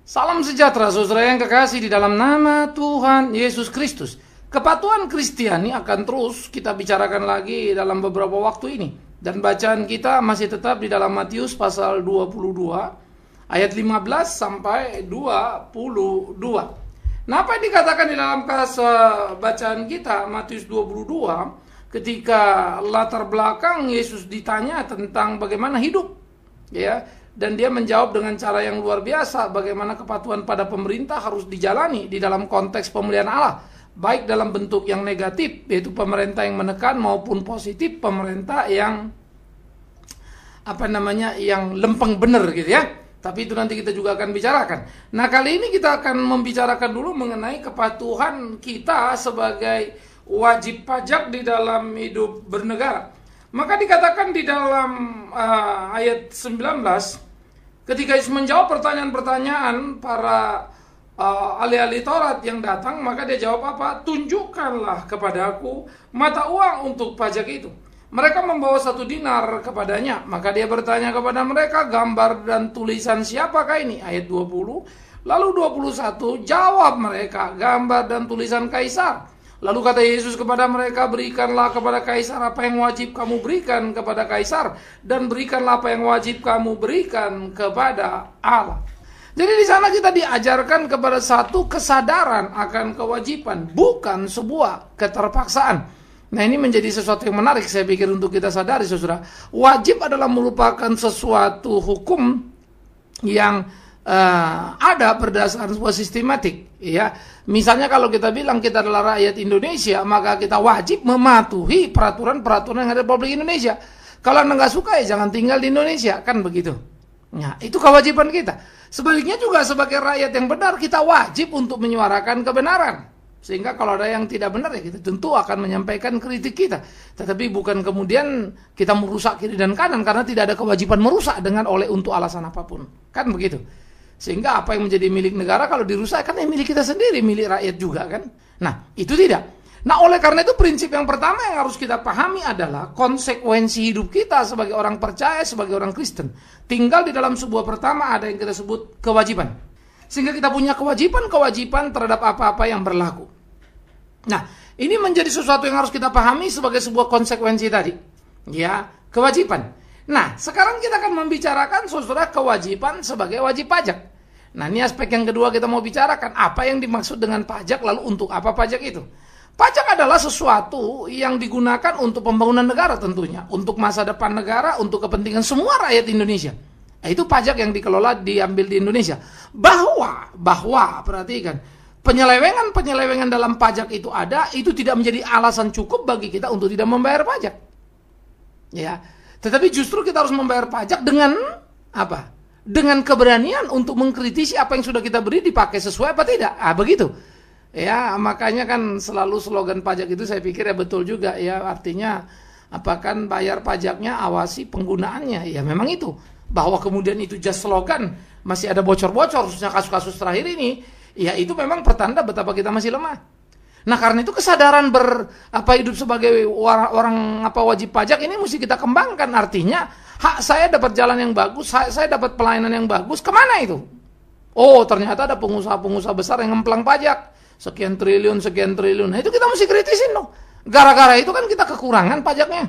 Salam sejahtera saudara yang kekasih di dalam nama Tuhan Yesus Kristus. Kepatuhan Kristiani akan terus kita bicarakan lagi dalam beberapa waktu ini. Dan bacaan kita masih tetap di dalam Matius pasal 22 ayat 15 sampai 22. Nah, apa yang dikatakan di dalam bacaan kita Matius 22 ketika latar belakang Yesus ditanya tentang bagaimana hidup, ya, dan dia menjawab dengan cara yang luar biasa bagaimana kepatuhan pada pemerintah harus dijalani di dalam konteks pemulihan Allah, baik dalam bentuk yang negatif yaitu pemerintah yang menekan maupun positif pemerintah yang yang lempeng bener gitu ya. Tapi itu nanti kita juga akan bicarakan. Nah, kali ini kita akan membicarakan dulu mengenai kepatuhan kita sebagai wajib pajak di dalam hidup bernegara. Maka dikatakan di dalam ayat 19, ketika Yesus menjawab pertanyaan-pertanyaan para ahli-ahli Taurat yang datang, maka dia jawab apa? Tunjukkanlah kepadaku mata uang untuk pajak itu. Mereka membawa 1 dinar kepadanya. Maka dia bertanya kepada mereka, gambar dan tulisan siapakah ini? Ayat 20. Lalu 21, jawab mereka, gambar dan tulisan Kaisar. Lalu kata Yesus kepada mereka, berikanlah kepada Kaisar apa yang wajib kamu berikan kepada Kaisar, dan berikanlah apa yang wajib kamu berikan kepada Allah. Jadi di sana kita diajarkan kepada satu kesadaran akan kewajiban, bukan sebuah keterpaksaan. Nah, ini menjadi sesuatu yang menarik saya pikir untuk kita sadari, saudara. Wajib adalah merupakan sesuatu hukum yang ada berdasarkan sebuah sistematik, ya. Misalnya kalau kita bilang kita adalah rakyat Indonesia, maka kita wajib mematuhi peraturan-peraturan yang ada di Republik Indonesia. Kalau Anda nggak suka, ya jangan tinggal di Indonesia, kan begitu. Nah, itu kewajiban kita. Sebaliknya juga sebagai rakyat yang benar, kita wajib untuk menyuarakan kebenaran. Sehingga kalau ada yang tidak benar, ya kita tentu akan menyampaikan kritik kita. Tetapi bukan kemudian kita merusak kiri dan kanan, karena tidak ada kewajiban merusak untuk alasan apapun. Kan begitu. Sehingga apa yang menjadi milik negara kalau dirusak kan milik kita sendiri, milik rakyat juga kan. Nah, itu tidak. Nah, oleh karena itu prinsip yang pertama yang harus kita pahami adalah konsekuensi hidup kita sebagai orang percaya, sebagai orang Kristen. Tinggal di dalam sebuah pertama ada yang kita sebut kewajiban. Sehingga kita punya kewajiban terhadap apa-apa yang berlaku. Nah, ini menjadi sesuatu yang harus kita pahami sebagai sebuah konsekuensi tadi. Ya, kewajiban. Nah, sekarang kita akan membicarakan saudara kewajiban sebagai wajib pajak. Nah, ini aspek yang kedua kita mau bicarakan. Apa yang dimaksud dengan pajak, lalu untuk apa pajak itu? Pajak adalah sesuatu yang digunakan untuk pembangunan negara tentunya. Untuk masa depan negara, untuk kepentingan semua rakyat Indonesia. Nah, itu pajak yang dikelola, diambil di Indonesia. Bahwa, perhatikan, penyelewengan dalam pajak itu ada, itu tidak menjadi alasan cukup bagi kita untuk tidak membayar pajak. Ya. Tetapi justru kita harus membayar pajak dengan apa? Dengan keberanian untuk mengkritisi apa yang sudah kita beri dipakai sesuai apa tidak. Begitu. Ya, makanya kan selalu slogan pajak itu saya pikir ya betul juga ya, artinya apa kan bayar pajaknya, awasi penggunaannya. Ya memang itu. Bahwa kemudian itu just slogan, masih ada bocor-bocor khususnya kasus-kasus terakhir ini, ya itu memang pertanda betapa kita masih lemah. Nah, karena itu kesadaran hidup sebagai orang wajib pajak ini mesti kita kembangkan. Artinya, hak saya dapat jalan yang bagus, saya dapat pelayanan yang bagus, kemana itu? Oh, ternyata ada pengusaha-pengusaha besar yang ngemplang pajak. Sekian triliun. Nah, itu kita mesti kritisin dong. Gara-gara itu kan kita kekurangan pajaknya.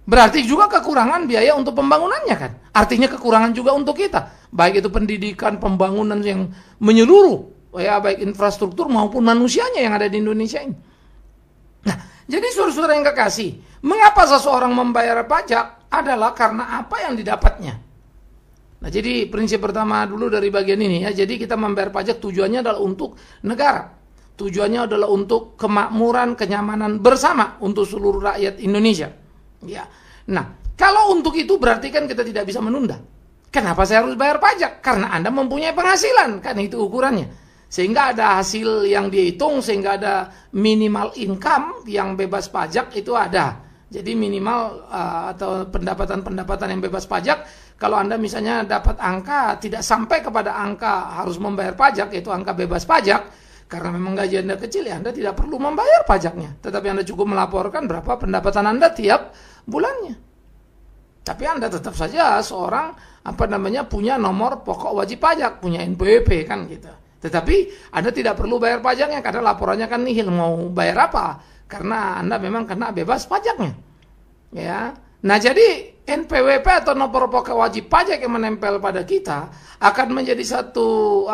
Berarti juga kekurangan biaya untuk pembangunannya kan. Artinya kekurangan juga untuk kita. Baik itu pendidikan, pembangunan yang menyeluruh. Ya, baik infrastruktur maupun manusianya yang ada di Indonesia ini. Nah, jadi saudara-saudara yang kekasih, mengapa seseorang membayar pajak adalah karena apa yang didapatnya. Nah, jadi prinsip pertama dulu dari bagian ini ya. Jadi kita membayar pajak tujuannya adalah untuk negara. Tujuannya adalah untuk kemakmuran, kenyamanan bersama untuk seluruh rakyat Indonesia. Ya. Nah, kalau untuk itu berarti kan kita tidak bisa menunda. Kenapa saya harus bayar pajak? Karena Anda mempunyai penghasilan, kan itu ukurannya. Sehingga ada hasil yang dihitung, sehingga ada minimal income yang bebas pajak itu ada. Jadi minimal atau pendapatan-pendapatan yang bebas pajak, kalau Anda misalnya dapat angka, tidak sampai kepada angka harus membayar pajak, yaitu angka bebas pajak, karena memang gaji Anda kecil, ya Anda tidak perlu membayar pajaknya. Tetapi Anda cukup melaporkan berapa pendapatan Anda tiap bulannya. Tapi Anda tetap saja seorang punya nomor pokok wajib pajak, punya NPWP kan gitu. Tetapi Anda tidak perlu bayar pajaknya karena laporannya kan nihil. Mau bayar apa? Karena Anda memang kena bebas pajaknya. Ya. Nah, jadi NPWP atau nomor pokok wajib pajak yang menempel pada kita akan menjadi satu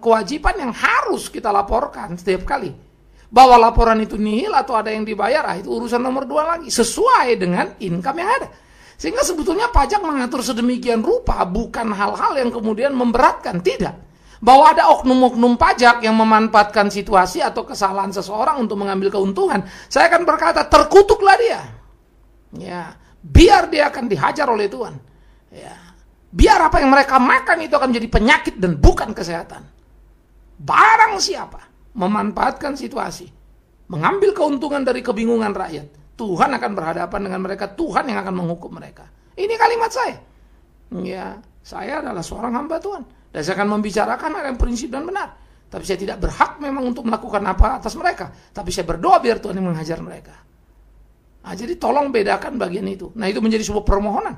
kewajiban yang harus kita laporkan setiap kali. Bahwa laporan itu nihil atau ada yang dibayar, itu urusan nomor 2 lagi, sesuai dengan income yang ada. Sehingga sebetulnya pajak mengatur sedemikian rupa bukan hal-hal yang kemudian memberatkan, tidak. Bahwa ada oknum-oknum pajak yang memanfaatkan situasi atau kesalahan seseorang untuk mengambil keuntungan, saya akan berkata, terkutuklah dia. Ya, biar dia akan dihajar oleh Tuhan. Ya, biar apa yang mereka makan itu akan menjadi penyakit dan bukan kesehatan. Barang siapa memanfaatkan situasi, mengambil keuntungan dari kebingungan rakyat, Tuhan akan berhadapan dengan mereka, Tuhan yang akan menghukum mereka. Ini kalimat saya. Ya, saya adalah seorang hamba Tuhan. Dan saya akan membicarakan hal yang prinsip dan benar. Tapi saya tidak berhak memang untuk melakukan apa atas mereka. Tapi saya berdoa biar Tuhan yang menghajar mereka. Nah, jadi tolong bedakan bagian itu. Nah, itu menjadi sebuah permohonan.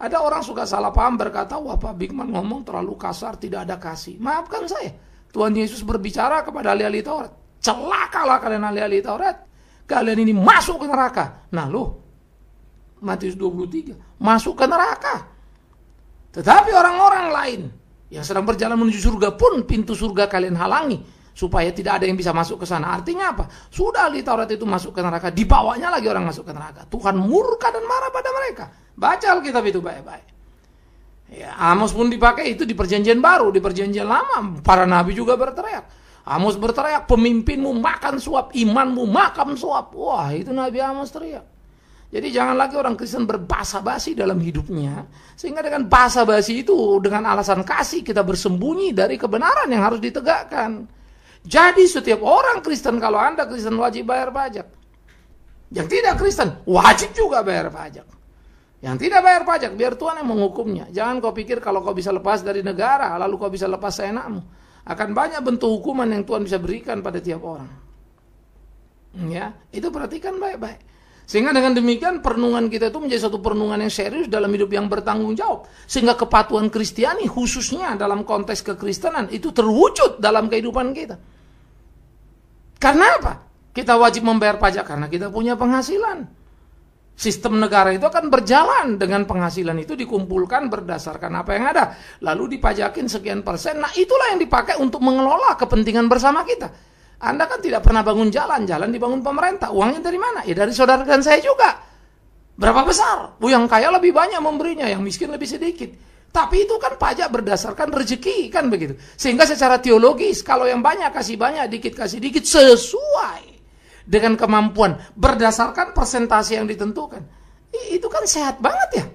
Ada orang suka salah paham berkata, wah Pak Bigman ngomong terlalu kasar, tidak ada kasih. Maafkan saya. Tuhan Yesus berbicara kepada ahli-ahli Taurat. Celakalah kalian ahli-ahli Taurat. Kalian ini masuk ke neraka. Nah loh, Matius 23, masuk ke neraka. Tetapi orang-orang lain yang sedang berjalan menuju surga pun pintu surga kalian halangi, supaya tidak ada yang bisa masuk ke sana. Artinya apa? Sudah ahli Taurat itu masuk ke neraka, dibawanya lagi orang masuk ke neraka. Tuhan murka dan marah pada mereka. Baca Alkitab itu baik-baik. Ya, Amos pun dipakai itu di perjanjian baru, di perjanjian lama. Para nabi juga berteriak. Amos berteriak, pemimpinmu makan suap, imanmu makan suap. Wah, itu Nabi Amos teriak. Jadi jangan lagi orang Kristen berbasa-basi dalam hidupnya. Sehingga dengan basa-basi itu, dengan alasan kasih, kita bersembunyi dari kebenaran yang harus ditegakkan. Jadi setiap orang Kristen, kalau Anda Kristen wajib bayar pajak. Yang tidak Kristen, wajib juga bayar pajak. Yang tidak bayar pajak, biar Tuhan yang menghukumnya. Jangan kau pikir kalau kau bisa lepas dari negara, lalu kau bisa lepas seenakmu. Akan banyak bentuk hukuman yang Tuhan bisa berikan pada tiap orang. Ya, itu perhatikan baik-baik. Sehingga dengan demikian perenungan kita itu menjadi satu perenungan yang serius dalam hidup yang bertanggung jawab. Sehingga kepatuhan Kristiani khususnya dalam konteks kekristenan itu terwujud dalam kehidupan kita. Karena apa? Kita wajib membayar pajak karena kita punya penghasilan. Sistem negara itu akan berjalan dengan penghasilan itu dikumpulkan berdasarkan apa yang ada. Lalu dipajakin sekian persen. Nah, itulah yang dipakai untuk mengelola kepentingan bersama kita. Anda kan tidak pernah bangun jalan. Jalan dibangun pemerintah. Uangnya dari mana? Ya dari saudara dan saya juga. Berapa besar? Yang kaya lebih banyak memberinya, yang miskin lebih sedikit. Tapi itu kan pajak berdasarkan rezeki, kan begitu. Sehingga secara teologis, kalau yang banyak kasih banyak, dikit kasih dikit, sesuai dengan kemampuan berdasarkan persentase yang ditentukan. Itu kan sehat banget ya.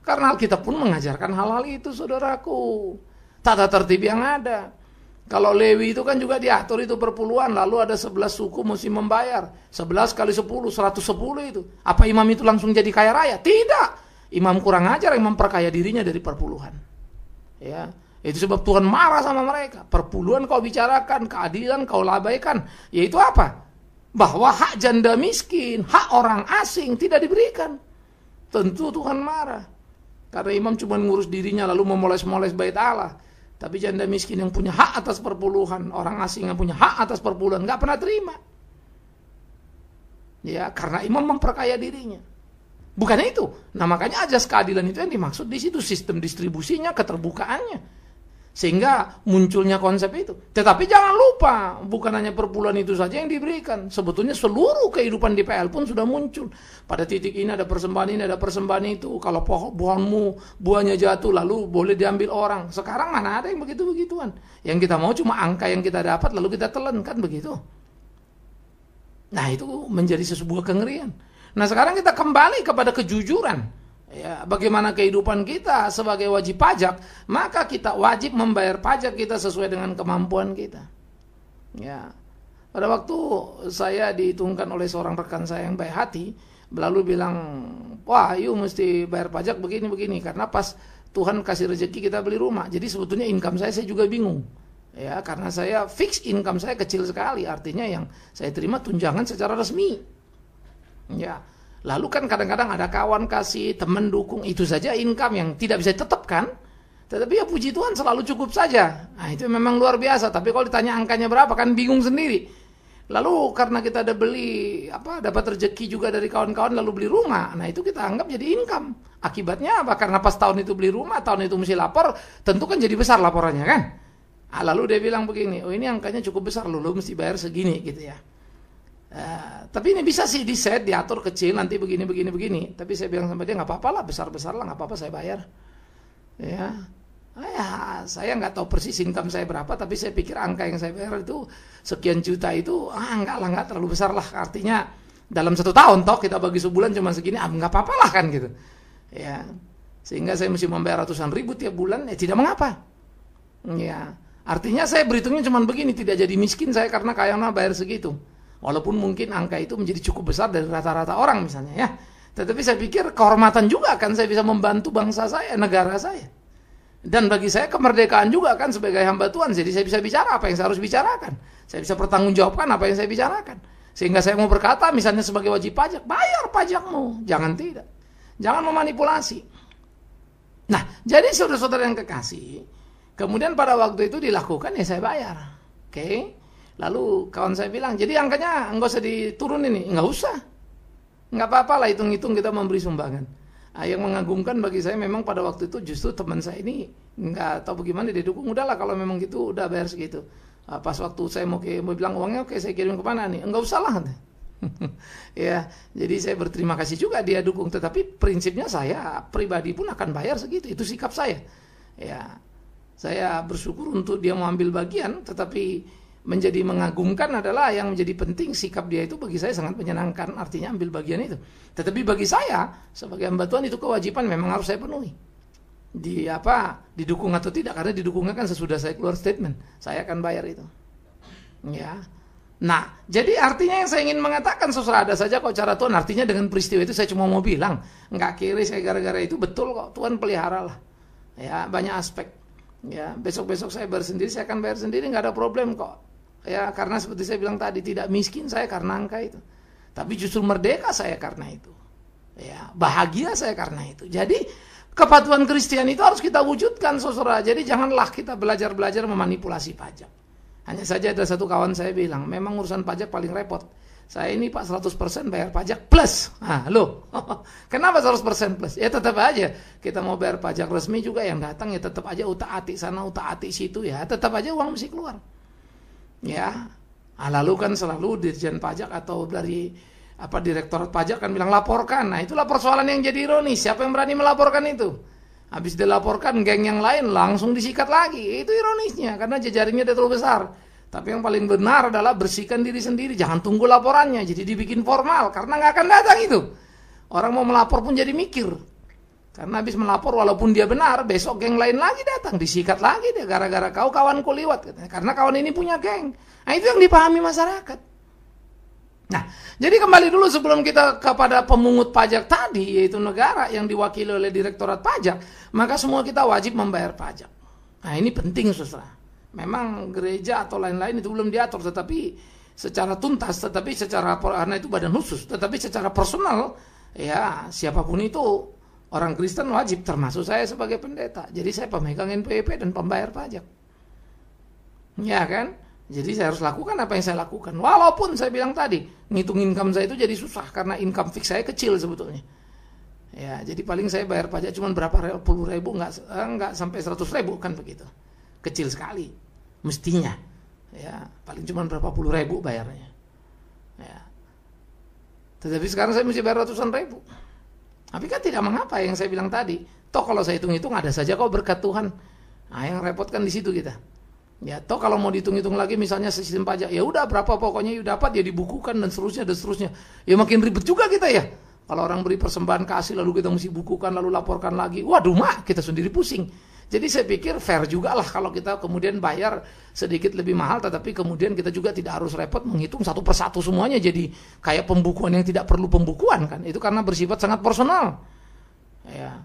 Karena Alkitab pun mengajarkan hal-hal itu, saudaraku. Tata tertib yang ada. Kalau Lewi itu kan juga diatur itu perpuluhan, lalu ada 11 suku mesti membayar. 11 kali 10, 110 itu. Apa imam itu langsung jadi kaya raya? Tidak. Imam kurang ajar yang memperkaya dirinya dari perpuluhan. Ya. Itu sebab Tuhan marah sama mereka. Perpuluhan kau bicarakan, keadilan kau labaikan. Yaitu apa? Bahwa hak janda miskin, hak orang asing tidak diberikan. Tentu Tuhan marah. Karena imam cuma ngurus dirinya lalu memoles-moles bait Allah. Tapi janda miskin yang punya hak atas perpuluhan, orang asing yang punya hak atas perpuluhan, nggak pernah terima. Ya, karena imam memperkaya dirinya. Bukan itu. Nah, makanya ajas keadilan itu yang dimaksud di situ, sistem distribusinya, keterbukaannya. Sehingga munculnya konsep itu. Tetapi jangan lupa, bukan hanya perpuluhan itu saja yang diberikan. Sebetulnya seluruh kehidupan di PL pun sudah muncul. Pada titik ini ada persembahan ini, ada persembahan itu. Kalau pohonmu buahnya jatuh, lalu boleh diambil orang. Sekarang mana ada yang begitu-begituan. Yang kita mau cuma angka yang kita dapat, lalu kita telan, kan begitu. Nah, itu menjadi sebuah kengerian. Nah, sekarang kita kembali kepada kejujuran. Ya, bagaimana kehidupan kita sebagai wajib pajak, maka kita wajib membayar pajak kita sesuai dengan kemampuan kita. Ya, pada waktu saya dihitungkan oleh seorang rekan saya yang baik hati, lalu bilang, wah, you mesti bayar pajak begini-begini, karena pas Tuhan kasih rezeki kita beli rumah. Jadi sebetulnya income saya juga bingung. Ya, karena saya fix income saya kecil sekali, artinya yang saya terima tunjangan secara resmi. Ya. Lalu kan kadang-kadang ada kawan kasih, teman dukung, itu saja income yang tidak bisa ditetapkan. Tetapi ya puji Tuhan selalu cukup saja. Nah itu memang luar biasa. Tapi kalau ditanya angkanya berapa kan bingung sendiri. Lalu karena kita ada beli, dapat rezeki juga dari kawan-kawan lalu beli rumah. Nah itu kita anggap jadi income. Akibatnya apa? Karena pas tahun itu beli rumah, tahun itu mesti lapor, tentu kan jadi besar laporannya kan. Nah, lalu dia bilang begini, oh ini angkanya cukup besar, lu mesti bayar segini gitu ya. Tapi ini bisa sih di-set, diatur kecil, nanti begini. Tapi saya bilang sama dia, nggak apa-apa lah, besar-besar lah, nggak apa-apa saya bayar. Ya, saya nggak tahu persis income saya berapa, tapi saya pikir angka yang saya bayar itu sekian juta itu, nggak terlalu besar lah. Artinya dalam 1 tahun toh kita bagi sebulan cuma segini, nggak apa-apa lah kan gitu. Ya, sehingga saya mesti membayar ratusan ribu tiap bulan, ya tidak mengapa. Ya, artinya saya berhitungnya cuma begini, tidak jadi miskin saya karena kayaknya bayar segitu. Walaupun mungkin angka itu menjadi cukup besar dari rata-rata orang misalnya ya. Tetapi saya pikir kehormatan juga kan saya bisa membantu bangsa saya, negara saya. Dan bagi saya kemerdekaan juga kan sebagai hamba Tuhan. Jadi saya bisa bicara apa yang saya harus bicarakan. Saya bisa pertanggungjawabkan apa yang saya bicarakan. Sehingga saya mau berkata misalnya sebagai wajib pajak, bayar pajakmu, jangan tidak. Jangan memanipulasi. Nah, jadi saudara-saudara yang kekasih, kemudian pada waktu itu dilakukan ya saya bayar. Oke. Lalu kawan saya bilang, jadi angkanya nggak usah diturunin nih, nggak usah. Nggak apa-apa lah hitung-hitung kita memberi sumbangan. Nah, yang mengagumkan bagi saya memang pada waktu itu justru teman saya ini nggak tahu bagaimana dia dukung. Udahlah kalau memang gitu udah bayar segitu. Pas waktu saya mau bilang uangnya oke saya kirim kemana nih? Nggak usah lah. Ya, jadi saya berterima kasih juga dia dukung. Tetapi prinsipnya saya pribadi pun akan bayar segitu. Itu sikap saya. Ya, saya bersyukur untuk dia mau ambil bagian, tetapi menjadi mengagumkan adalah yang menjadi penting sikap dia itu bagi saya sangat menyenangkan, artinya ambil bagian itu. Tetapi bagi saya sebagai hamba Tuhan itu kewajiban memang harus saya penuhi. Didukung atau tidak, karena didukungnya kan sesudah saya keluar statement, saya akan bayar itu. Ya. Nah, jadi artinya yang saya ingin mengatakan saudara, ada saja kok cara Tuhan, artinya dengan peristiwa itu saya cuma mau bilang, enggak kiri saya gara-gara itu, betul kok Tuhan pelihara lah. Ya, banyak aspek. Ya, besok-besok saya bayar sendiri, saya akan bayar sendiri, enggak ada problem kok. Ya, karena seperti saya bilang tadi, tidak miskin saya karena angka itu. Tapi justru merdeka saya karena itu. Ya, bahagia saya karena itu. Jadi, kepatuhan Kristen itu harus kita wujudkan, saudara. Jadi, janganlah kita belajar-belajar memanipulasi pajak. Hanya saja ada satu kawan saya bilang, memang urusan pajak paling repot. Saya ini Pak 100% bayar pajak plus. Loh, kenapa 100% plus? Ya tetap aja, kita mau bayar pajak resmi juga yang datang, ya tetap aja utak-atik sana, utak-atik situ, ya tetap aja uang mesti keluar. Ya, lalu kan selalu Dirjen Pajak atau dari Direktorat Pajak kan bilang laporkan. Nah itulah persoalan yang jadi ironis. Siapa yang berani melaporkan itu? Habis dilaporkan, geng yang lain langsung disikat lagi. Itu ironisnya, karena jejaringnya udah terlalu besar. Tapi yang paling benar adalah bersihkan diri sendiri. Jangan tunggu laporannya, jadi dibikin formal. Karena nggak akan datang itu. Orang mau melapor pun jadi mikir. Karena habis melapor walaupun dia benar, besok geng lain lagi datang, disikat lagi dia gara-gara kau kawanku liwat katanya. Karena kawan ini punya geng. Nah itu yang dipahami masyarakat. Nah, jadi kembali dulu sebelum kita kepada pemungut pajak tadi, yaitu negara yang diwakili oleh Direktorat Pajak, maka semua kita wajib membayar pajak. Nah ini penting saudara. Memang gereja atau lain-lain itu belum diatur, tetapi secara tuntas, tetapi secara, karena itu badan khusus, tetapi secara personal, ya siapapun itu, orang Kristen wajib, termasuk saya sebagai pendeta. Jadi saya pemegang NPWP dan pembayar pajak. Ya kan? Jadi saya harus lakukan apa yang saya lakukan. Walaupun saya bilang tadi, ngitung income saya itu jadi susah, karena income fix saya kecil sebetulnya. Ya, jadi paling saya bayar pajak cuma berapa puluh ribu, enggak sampai 100 ribu kan begitu. Kecil sekali, mestinya. Ya, paling cuma berapa puluh ribu bayarnya. Ya. Tetapi sekarang saya mesti bayar ratusan ribu. Tapi kan tidak mengapa yang saya bilang tadi. Toh kalau saya hitung-hitung ada saja kok berkat Tuhan. Nah, yang repot kan di situ kita. Ya, toh kalau mau dihitung-hitung lagi misalnya sistem pajak, ya udah berapa pokoknya you dapat ya dibukukan dan seterusnya. Ya makin ribet juga kita ya. Kalau orang beri persembahan kasih lalu kita mesti bukukan lalu laporkan lagi. Waduh mak, kita sendiri pusing. Jadi saya pikir fair juga lah kalau kita kemudian bayar sedikit lebih mahal, tetapi kemudian kita juga tidak harus repot menghitung satu persatu semuanya jadi kayak pembukuan yang tidak perlu pembukuan kan. Itu karena bersifat sangat personal. Ya.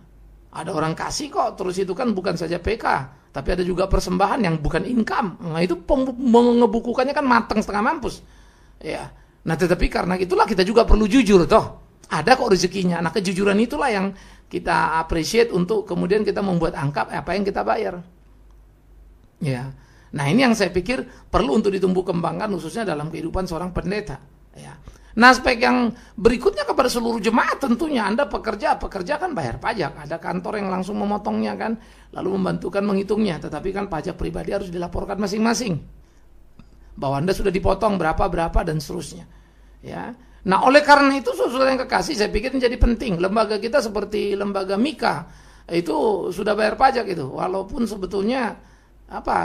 Ada orang kasih kok, terus itu kan bukan saja PK, tapi ada juga persembahan yang bukan income. Nah itu ngebukukannya kan matang setengah mampus. Ya. Nah tetapi karena itulah kita juga perlu jujur toh. Ada kok rezekinya. Nah, kejujuran itulah yang kita appreciate untuk kemudian kita membuat angka apa yang kita bayar. Ya. Nah, ini yang saya pikir perlu untuk ditumbuh kembangkan khususnya dalam kehidupan seorang pendeta. Ya. Nah, aspek yang berikutnya kepada seluruh jemaat tentunya, Anda pekerja kan bayar pajak. Ada kantor yang langsung memotongnya kan, lalu membantukan menghitungnya. Tetapi kan pajak pribadi harus dilaporkan masing-masing. Bahwa Anda sudah dipotong berapa dan seterusnya. Ya. Nah, oleh karena itu saudara yang kekasih, saya pikir menjadi penting. Lembaga kita seperti lembaga Mika itu sudah bayar pajak itu. Walaupun sebetulnya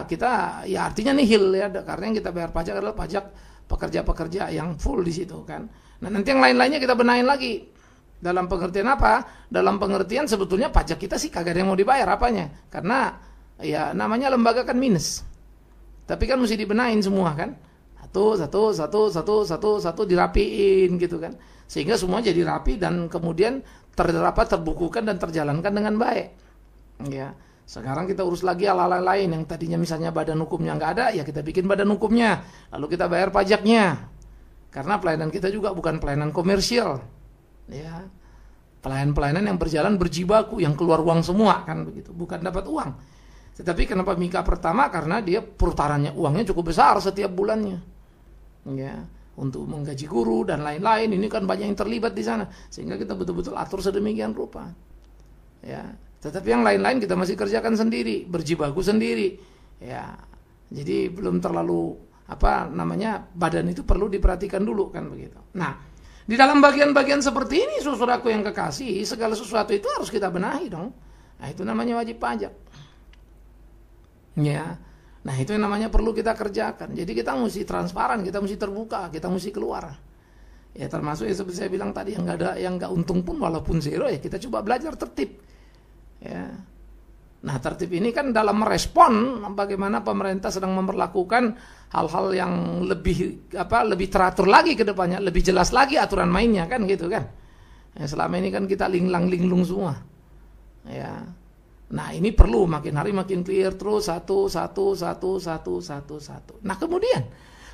kita ya artinya nihil ya, karena yang kita bayar pajak adalah pajak pekerja-pekerja yang full di situ kan. Nah, nanti yang lain-lainnya kita benahin lagi. Dalam pengertian apa? Dalam pengertian sebetulnya pajak kita sih kagak ada yang mau dibayar apanya. Karena ya namanya lembaga kan minus. Tapi kan mesti dibenahin semua kan. Satu dirapiin gitu kan. Sehingga semua jadi rapi dan kemudian terbukukan dan terjalankan dengan baik. Ya. Sekarang kita urus lagi hal-hal lain yang tadinya misalnya badan hukumnya nggak ada, ya kita bikin badan hukumnya, lalu kita bayar pajaknya. Karena pelayanan kita juga bukan pelayanan komersial, ya, pelayanan yang berjalan berjibaku, yang keluar uang semua kan begitu, bukan dapat uang. Tetapi kenapa Mika pertama? Karena dia perputarannya uangnya cukup besar setiap bulannya, ya, untuk menggaji guru dan lain-lain. Ini kan banyak yang terlibat di sana, sehingga kita betul-betul atur sedemikian rupa, ya. Tetapi yang lain-lain kita masih kerjakan sendiri, berjibaku sendiri. Ya. Jadi belum terlalu badan itu perlu diperhatikan dulu kan begitu. Nah, di dalam bagian-bagian seperti ini saudaraku yang kekasih, segala sesuatu itu harus kita benahi dong. Nah, itu namanya wajib pajak. Ya. Nah, itu yang namanya perlu kita kerjakan. Jadi kita mesti transparan, kita mesti terbuka, kita mesti keluar. Ya, termasuk ya seperti saya bilang tadi, yang enggak untung pun walaupun zero, ya kita coba belajar tertib. Ya. Nah, tertib ini kan dalam merespon bagaimana pemerintah sedang memperlakukan hal-hal yang lebih teratur lagi ke depannya, lebih jelas lagi aturan mainnya kan gitu kan. Ya, selama ini kan kita linglung semua. Ya. Nah, ini perlu makin hari makin clear terus satu. Nah, kemudian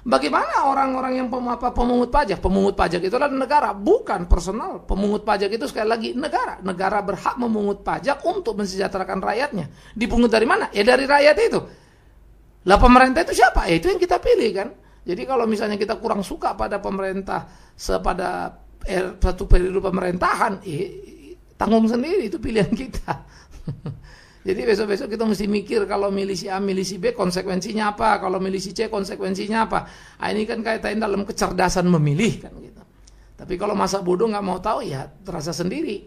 bagaimana orang-orang yang pemungut pajak? Pemungut pajak itu adalah negara, bukan personal. Pemungut pajak itu sekali lagi negara. Negara berhak memungut pajak untuk mensejahterakan rakyatnya. Dipungut dari mana? Ya dari rakyat itu. Lah pemerintah itu siapa? Ya itu yang kita pilih kan. Jadi kalau misalnya kita kurang suka pada pemerintah pada satu periode pemerintahan, tanggung sendiri, itu pilihan kita. Jadi besok-besok kita mesti mikir kalau milih si A, milih si B konsekuensinya apa, kalau milih si C konsekuensinya apa. Nah, ini kan kaitan dalam kecerdasan memilih kan gitu. Tapi kalau masa bodoh nggak mau tahu ya terasa sendiri.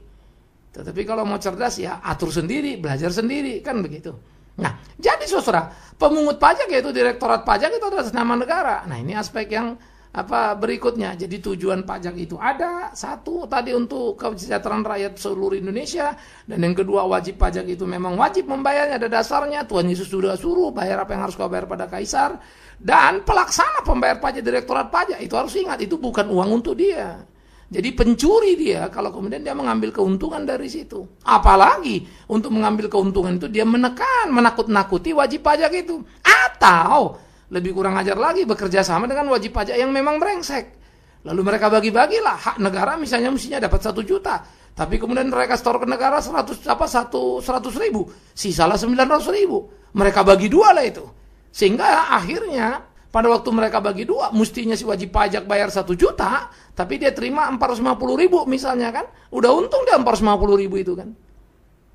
Tetapi kalau mau cerdas ya atur sendiri, belajar sendiri kan begitu. Nah, jadi saudara, pemungut pajak yaitu Direktorat Pajak itu adalah nama negara. Nah, ini aspek yang berikutnya. Jadi tujuan pajak itu ada, satu tadi untuk kesejahteraan rakyat seluruh Indonesia, dan yang kedua wajib pajak itu memang wajib membayarnya, ada dasarnya. Tuhan Yesus sudah suruh bayar apa yang harus kau bayar pada kaisar, dan pelaksana pembayar pajak Direktorat Pajak itu harus ingat itu bukan uang untuk dia. Jadi pencuri dia kalau kemudian dia mengambil keuntungan dari situ. Apalagi untuk mengambil keuntungan itu dia menakut-nakuti wajib pajak itu, atau lebih kurang ajar lagi bekerja sama dengan wajib pajak yang memang brengsek. Lalu mereka bagi-bagilah hak negara, misalnya mestinya dapat 1 juta, tapi kemudian mereka store ke negara 100.000, sisalah 900.000. Mereka bagi 2 lah itu. Sehingga akhirnya pada waktu mereka bagi 2, mestinya si wajib pajak bayar 1 juta, tapi dia terima 450.000 misalnya kan. Udah untung dia 450.000 itu kan.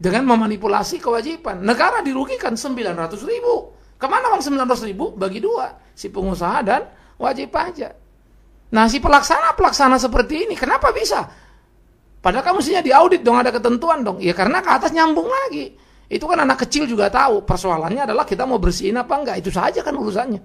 Dengan memanipulasi kewajiban. Negara dirugikan 900.000. Kemana uang 900.000? Bagi 2, si pengusaha dan wajib pajak. Nah, si pelaksana seperti ini kenapa bisa? Padahal kan mestinya diaudit dong, ada ketentuan dong. Ya karena ke atas nyambung lagi. Itu kan anak kecil juga tahu. Persoalannya adalah kita mau bersihin apa enggak, itu saja kan urusannya.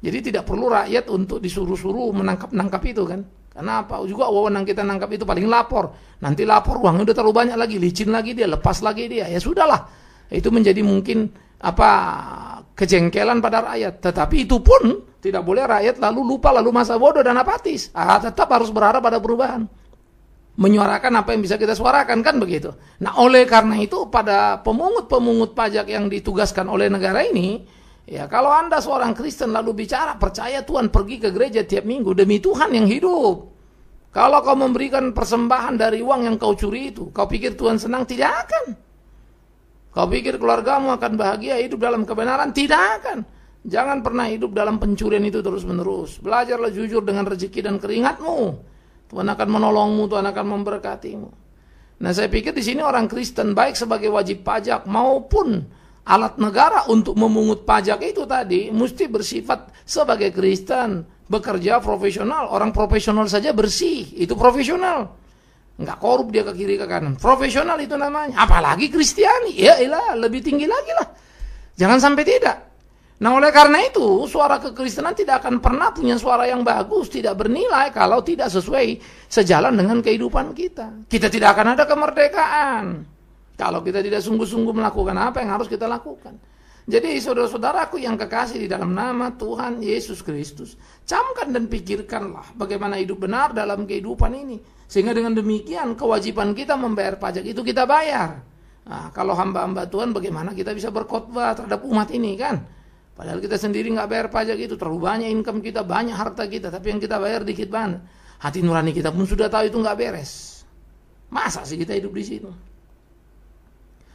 Jadi tidak perlu rakyat untuk disuruh-suruh menangkap itu kan. Karena apa? Juga wewenang kita nangkap itu paling lapor. Nanti lapor uangnya udah terlalu banyak lagi, licin lagi dia, lepas lagi dia. Ya sudahlah. Itu menjadi mungkin kejengkelan pada rakyat. Tetapi itu pun tidak boleh rakyat lalu lupa, lalu masa bodoh dan apatis. Tetap harus berharap pada perubahan. Menyuarakan apa yang bisa kita suarakan kan begitu. Nah, oleh karena itu pada pemungut pajak yang ditugaskan oleh negara ini, ya kalau Anda seorang Kristen lalu bicara percaya Tuhan, pergi ke gereja tiap minggu demi Tuhan yang hidup. Kalau kau memberikan persembahan dari uang yang kau curi itu, kau pikir Tuhan senang? Tidak akan. Kau pikir keluargamu akan bahagia hidup dalam kebenaran? Tidak akan. Jangan pernah hidup dalam pencurian itu terus-menerus. Belajarlah jujur dengan rezeki dan keringatmu. Tuhan akan menolongmu, Tuhan akan memberkatimu. Nah, saya pikir di sini orang Kristen baik sebagai wajib pajak maupun alat negara untuk memungut pajak itu tadi mesti bersifat sebagai Kristen, bekerja profesional. Orang profesional saja bersih, itu profesional. Nggak korup dia ke kiri ke kanan. Profesional itu namanya. Apalagi Kristiani, ya elah, lebih tinggi lagi lah. Jangan sampai tidak. Nah, oleh karena itu suara kekristenan tidak akan pernah punya suara yang bagus, tidak bernilai kalau tidak sesuai sejalan dengan kehidupan kita. Kita tidak akan ada kemerdekaan kalau kita tidak sungguh-sungguh melakukan apa yang harus kita lakukan. Jadi saudara-saudaraku yang kekasih di dalam nama Tuhan Yesus Kristus, camkan dan pikirkanlah bagaimana hidup benar dalam kehidupan ini. Sehingga dengan demikian kewajiban kita membayar pajak itu kita bayar. Nah, kalau hamba-hamba Tuhan bagaimana kita bisa berkhotbah terhadap umat ini kan? Padahal kita sendiri nggak bayar pajak itu, terlalu banyak income kita, banyak harta kita, tapi yang kita bayar dikit banget. Hati nurani kita pun sudah tahu itu nggak beres. Masa sih kita hidup di situ?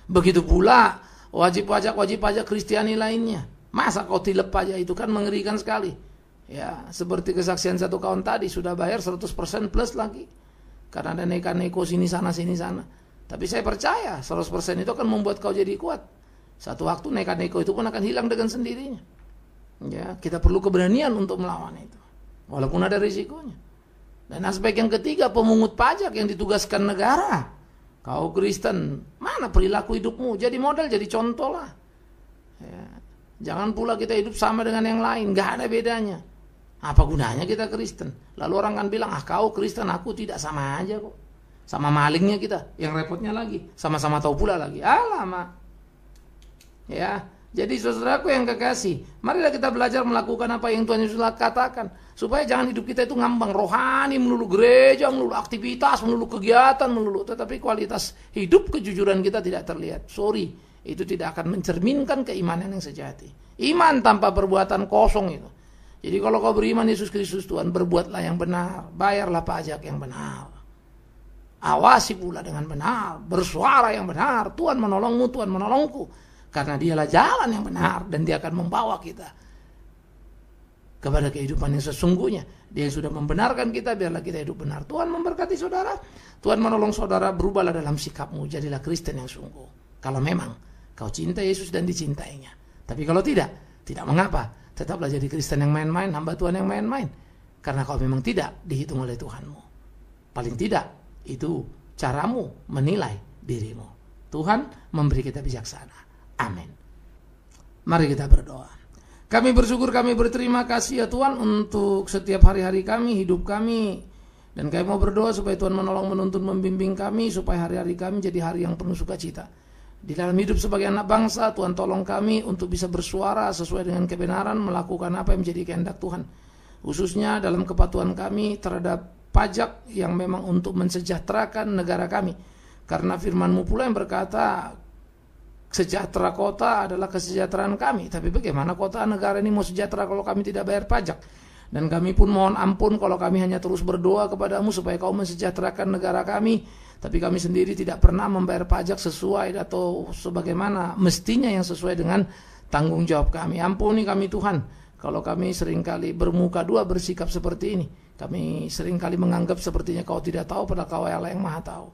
Begitu pula wajib pajak Kristiani lainnya. Masa kau tilep pajak itu kan mengerikan sekali. Ya, seperti kesaksian satu kawan tadi sudah bayar 100% plus lagi. Karena ada neko sini sana. Tapi saya percaya 100% itu akan membuat kau jadi kuat. Satu waktu neko itu pun akan hilang dengan sendirinya. Ya, kita perlu keberanian untuk melawan itu. Walaupun ada risikonya. Dan aspek yang ketiga, pemungut pajak yang ditugaskan negara. Kau Kristen, mana perilaku hidupmu? Jadi model, jadi contoh lah. Ya. Jangan pula kita hidup sama dengan yang lain, gak ada bedanya. Apa gunanya kita Kristen? Lalu orang kan bilang, kau Kristen, aku tidak, sama aja kok. Sama malingnya kita, yang repotnya lagi, sama-sama tahu pula lagi. Alamak. Ya, jadi saudaraku yang kekasih, marilah kita belajar melakukan apa yang Tuhan Yesus katakan, supaya jangan hidup kita itu ngambang rohani, melulu gereja, melulu aktivitas, melulu kegiatan, melulu, tetapi kualitas hidup kejujuran kita tidak terlihat. Sorry, itu tidak akan mencerminkan keimanan yang sejati. Iman tanpa perbuatan kosong itu. Jadi kalau kau beriman Yesus Kristus Tuhan, berbuatlah yang benar, bayarlah pajak yang benar, awasi pula dengan benar, bersuara yang benar. Tuhan menolongmu, Tuhan menolongku. Karena dialah jalan yang benar dan dia akan membawa kita kepada kehidupan yang sesungguhnya. Dia sudah membenarkan kita, biarlah kita hidup benar. Tuhan memberkati saudara. Tuhan menolong saudara, berubahlah dalam sikapmu. Jadilah Kristen yang sungguh. Kalau memang kau cinta Yesus dan dicintainya. Tapi kalau tidak mengapa. Tetaplah jadi Kristen yang main-main, hamba Tuhan yang main-main. Karena kau memang tidak dihitung oleh Tuhanmu. Paling tidak, itu caramu menilai dirimu. Tuhan memberi kita bijaksana. Amin. Mari kita berdoa. Kami bersyukur, kami berterima kasih ya Tuhan untuk setiap hari-hari kami, hidup kami. Dan kami mau berdoa supaya Tuhan menolong, menuntun, membimbing kami, supaya hari-hari kami jadi hari yang penuh sukacita. Di dalam hidup sebagai anak bangsa, Tuhan tolong kami untuk bisa bersuara sesuai dengan kebenaran, melakukan apa yang menjadi kehendak Tuhan. Khususnya dalam kepatuhan kami terhadap pajak yang memang untuk mensejahterakan negara kami. Karena firman-Mu pula yang berkata, sejahtera kota adalah kesejahteraan kami. Tapi bagaimana kota negara ini mau sejahtera kalau kami tidak bayar pajak? Dan kami pun mohon ampun kalau kami hanya terus berdoa kepadamu supaya kau mensejahterakan negara kami. Tapi kami sendiri tidak pernah membayar pajak sesuai atau sebagaimana mestinya yang sesuai dengan tanggung jawab kami. Ampuni kami Tuhan kalau kami seringkali bermuka dua bersikap seperti ini. Kami seringkali menganggap sepertinya kau tidak tahu padahal kau Allah yang maha tahu.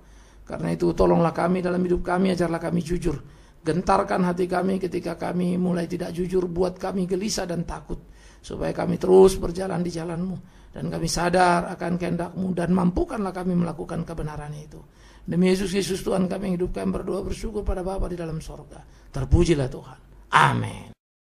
Karena itu tolonglah kami dalam hidup kami, ajarlah kami jujur. Gentarkan hati kami ketika kami mulai tidak jujur, buat kami gelisah dan takut, supaya kami terus berjalan di jalan-Mu, dan kami sadar akan kehendak-Mu, dan mampukanlah kami melakukan kebenaran itu. Demi Yesus Kristus Tuhan kami yang hidup, kami berdoa bersyukur pada Bapa di dalam sorga. Terpujilah Tuhan. Amin.